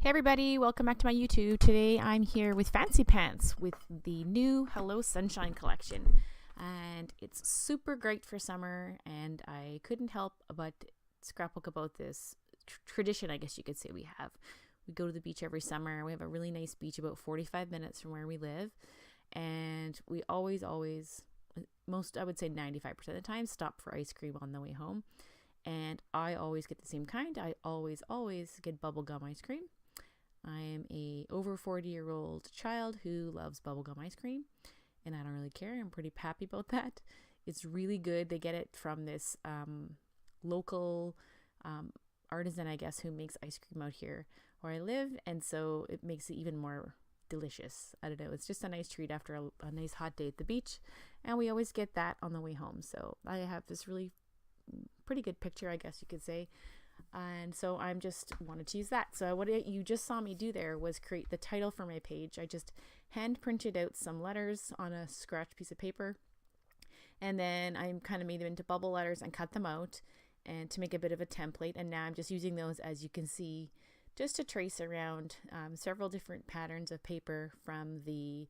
Hey everybody, welcome back to my YouTube. Today I'm here with Fancy Pants with the new Hello Sunshine collection. And it's super great for summer, and I couldn't help but scrapbook about this tradition, I guess you could say we have. We go to the beach every summer. We have a really nice beach about 45 minutes from where we live. And we always, I would say 95% of the time, stop for ice cream on the way home. And I always get the same kind. I always get bubblegum ice cream. I am a over 40-year-old child who loves bubblegum ice cream, and I don't really care. I'm pretty happy about that. It's really good. They get it from this local artisan, I guess, who makes ice cream out here where I live, and so it makes it even more delicious. I don't know. It's just a nice treat after a nice hot day at the beach, and we always get that on the way home. So I have this really pretty good picture, I guess you could say. And so I'm just wanted to use that. So what you just saw me do there was create the title for my page. I just hand printed out some letters on a scratch piece of paper, and then I kind of made them into bubble letters and cut them out and to make a bit of a template. And now I'm just using those, as you can see, just to trace around several different patterns of paper from the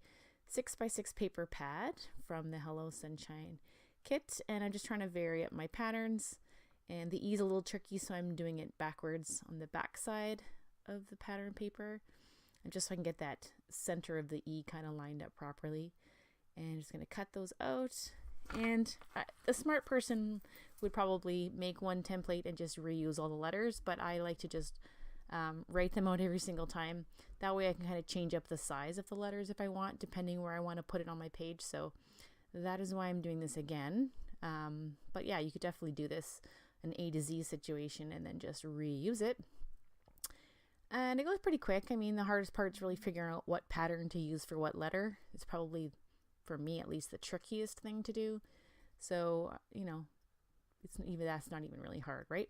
6x6 paper pad from the Hello Sunshine kit. And I'm just trying to vary up my patterns. And the E is a little tricky, so I'm doing it backwards on the back side of the pattern paper, and just so I can get that center of the E kind of lined up properly. And I'm just going to cut those out. And a smart person would probably make one template and just reuse all the letters, but I like to just write them out every single time. That way I can kind of change up the size of the letters if I want, depending where I want to put it on my page. So that is why I'm doing this again. But yeah, you could definitely do this, an A to Z situation, and then just reuse it. And it goes pretty quick. I mean, the hardest part is really figuring out what pattern to use for what letter. It's probably, for me at least, the trickiest thing to do. So, you know, that's not even really hard, right?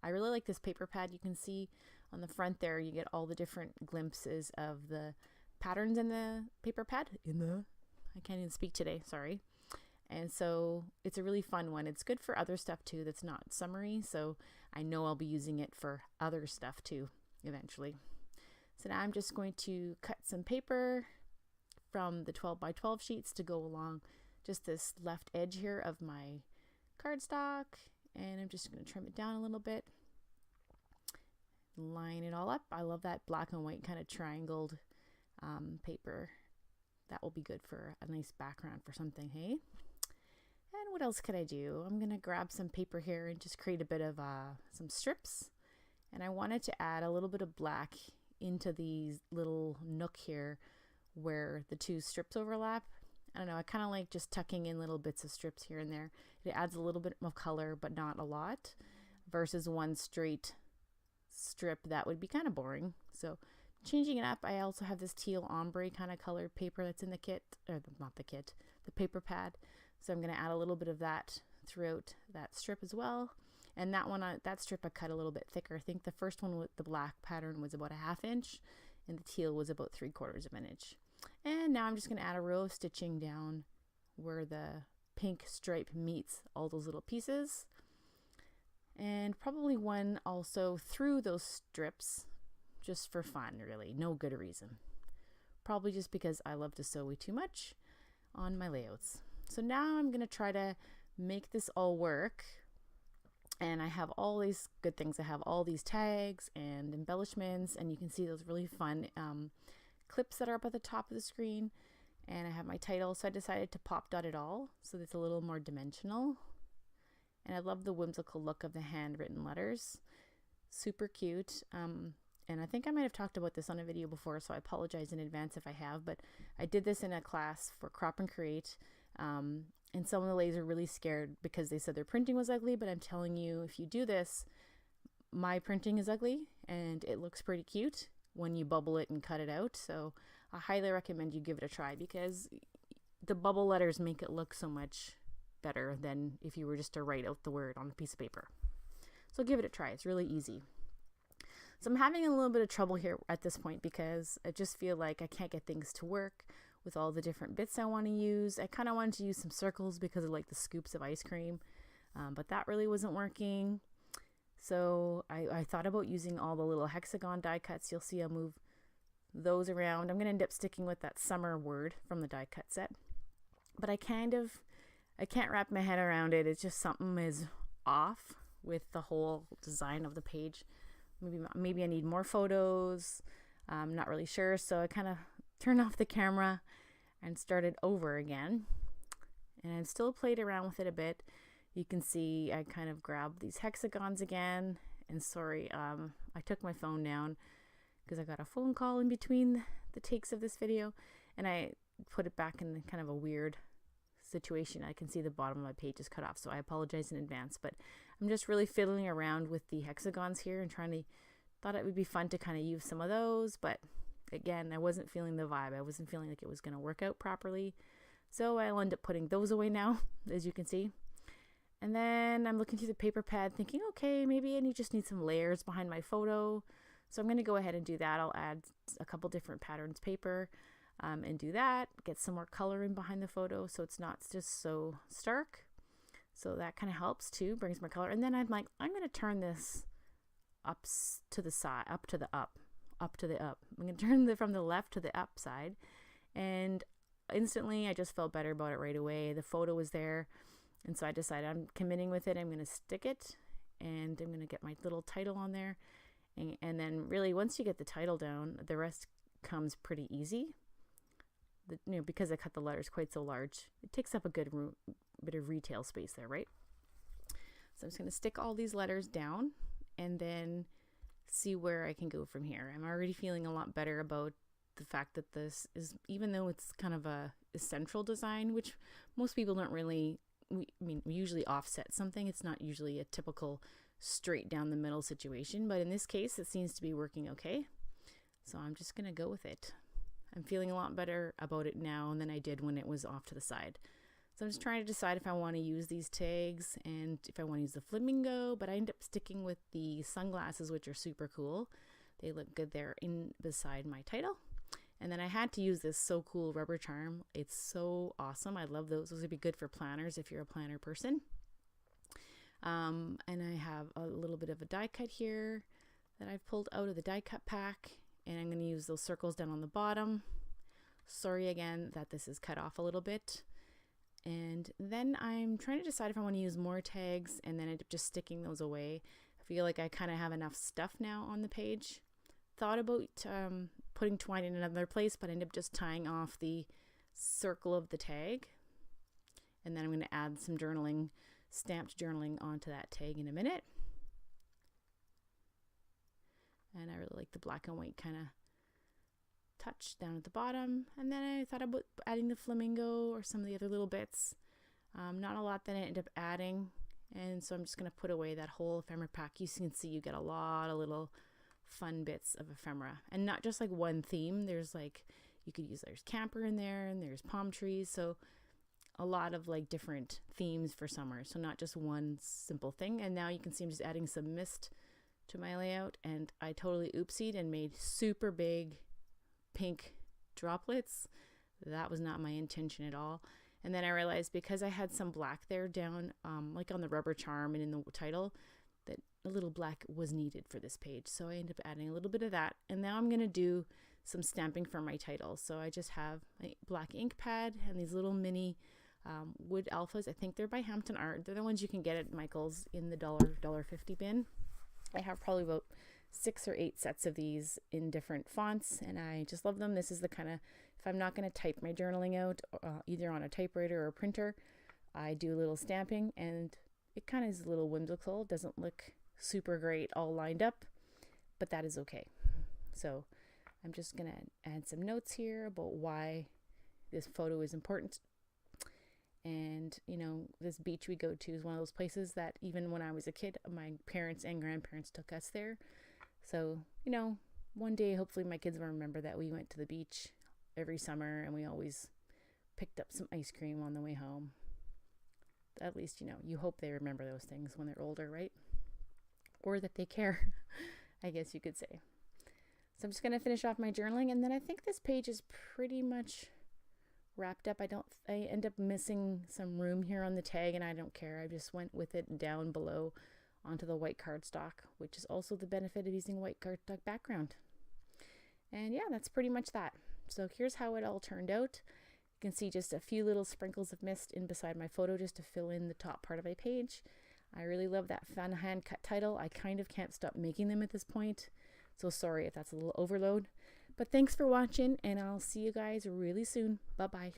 I really like this paper pad. You can see on the front there, you get all the different glimpses of the patterns in the paper pad. I can't even speak today, sorry. And so it's a really fun one. It's good for other stuff too that's not summery, so I know I'll be using it for other stuff too eventually. So now I'm just going to cut some paper from the 12x12 sheets to go along just this left edge here of my cardstock, and I'm just going to trim it down a little bit, line it all up. I love that black and white kind of triangled paper. That will be good for a nice background for something, hey? And what else could I do? I'm going to grab some paper here and just create a bit of some strips. And I wanted to add a little bit of black into the little nook here where the two strips overlap. I don't know, I kind of like just tucking in little bits of strips here and there. It adds a little bit of color, but not a lot, versus one straight strip that would be kind of boring. So changing it up, I also have this teal ombre kind of colored paper that's in the kit, or not the kit, the paper pad. So I'm going to add a little bit of that throughout that strip as well. And that strip I cut a little bit thicker. I think the first one with the black pattern was about a 1/2 inch, and the teal was about 3/4 of an inch. And now I'm just going to add a row of stitching down where the pink stripe meets all those little pieces. And probably one also through those strips, just for fun, really. No good reason. Probably just because I love to sew way too much on my layouts. So now I'm going to try to make this all work. And I have all these good things. I have all these tags and embellishments, and you can see those really fun clips that are up at the top of the screen. And I have my title, so I decided to pop dot it all so that it's a little more dimensional. And I love the whimsical look of the handwritten letters. Super cute. And I think I might have talked about this on a video before, so I apologize in advance if I have, but I did this in a class for Crop and Create. And some of the ladies are really scared because they said their printing was ugly, but I'm telling you, if you do this, my printing is ugly and it looks pretty cute when you bubble it and cut it out. So I highly recommend you give it a try, because the bubble letters make it look so much better than if you were just to write out the word on a piece of paper. So give it a try. It's really easy. So I'm having a little bit of trouble here at this point because I just feel like I can't get things to work with all the different bits I want to use. I kind of wanted to use some circles because of like the scoops of ice cream, but that really wasn't working. So I thought about using all the little hexagon die cuts. You'll see I'll move those around. I'm going to end up sticking with that summer word from the die cut set. But I can't wrap my head around it. It's just something is off with the whole design of the page. Maybe I need more photos. I'm not really sure. So I kind of turned off the camera and started over again. And I still played around with it a bit. You can see I kind of grabbed these hexagons again. And sorry, I took my phone down because I got a phone call in between the takes of this video. And I put it back in kind of a weird situation. I can see the bottom of my page is cut off, so I apologize in advance. But I'm just really fiddling around with the hexagons here and thought it would be fun to kind of use some of those. But again, I wasn't feeling the vibe. I wasn't feeling like it was going to work out properly. So I'll end up putting those away now, as you can see. And then I'm looking through the paper pad thinking, okay, maybe I just need some layers behind my photo. So I'm going to go ahead and do that. I'll add a couple different patterns paper and do that. Get some more color in behind the photo so it's not just so stark. So that kind of helps too, brings more color. And then I'm like, I'm going to turn this up to the side, up to the up. I'm going to turn from the left to the up side. And instantly I just felt better about it right away. The photo was there. And so I decided I'm committing with it. I'm going to stick it and I'm going to get my little title on there. And then really once you get the title down, the rest comes pretty easy. Because I cut the letters quite so large, it takes up a good bit of retail space there, right? So I'm just going to stick all these letters down and then see where I can go from here. I'm already feeling a lot better about the fact that this is, even though it's kind of a central design, which most people don't really, we usually offset something. It's not usually a typical straight down the middle situation, but in this case, it seems to be working okay. So I'm just going to go with it. I'm feeling a lot better about it now than I did when it was off to the side. So I'm just trying to decide if I want to use these tags and if I want to use the flamingo, but I end up sticking with the sunglasses, which are super cool. They look good there in beside my title. And then I had to use this So Cool rubber charm. It's so awesome. I love those. Those would be good for planners if you're a planner person. And I have a little bit of a die cut here that I've pulled out of the die cut pack. And I'm going to use those circles down on the bottom. Sorry again that this is cut off a little bit. And then I'm trying to decide if I want to use more tags and then end up just sticking those away. I feel like I kind of have enough stuff now on the page. Thought about putting twine in another place, but I ended up just tying off the circle of the tag. And then I'm going to add some journaling, stamped journaling onto that tag in a minute. And I really like the black and white kind of touch down at the bottom. And then I thought about adding the flamingo or some of the other little bits. Not a lot that I ended up adding. And so I'm just going to put away that whole ephemera pack. You can see you get a lot of little fun bits of ephemera. And not just like one theme. There's camper in there and there's palm trees. So a lot of like different themes for summer. So not just one simple thing. And now you can see I'm just adding some mist to my layout, and I totally oopsied and made super big pink droplets. That was not my intention at all. And then I realized because I had some black there down, like on the rubber charm and in the title, that a little black was needed for this page. So I ended up adding a little bit of that. And now I'm going to do some stamping for my title. So I just have a black ink pad and these little mini wood alphas. I think they're by Hampton Art. They're the ones you can get at Michael's in the $1.50 bin. I have probably about 6 or 8 sets of these in different fonts, and I just love them. This is the kind of, if I'm not going to type my journaling out either on a typewriter or a printer, I do a little stamping, and it kind of is a little whimsical. It doesn't look super great all lined up, but that is okay. So I'm just going to add some notes here about why this photo is important. And, this beach we go to is one of those places that even when I was a kid, my parents and grandparents took us there. So, one day, hopefully my kids will remember that we went to the beach every summer and we always picked up some ice cream on the way home. At least, you hope they remember those things when they're older, right? Or that they care, I guess you could say. So I'm just going to finish off my journaling, and then I think this page is pretty much wrapped up. I end up missing some room here on the tag, and I don't care. I just went with it down below onto the white cardstock, which is also the benefit of using white cardstock background. And yeah, that's pretty much that. So here's how it all turned out. You can see just a few little sprinkles of mist in beside my photo just to fill in the top part of my page. I really love that fun hand cut title. I kind of can't stop making them at this point. So sorry if that's a little overload. But thanks for watching, and I'll see you guys really soon. Bye-bye.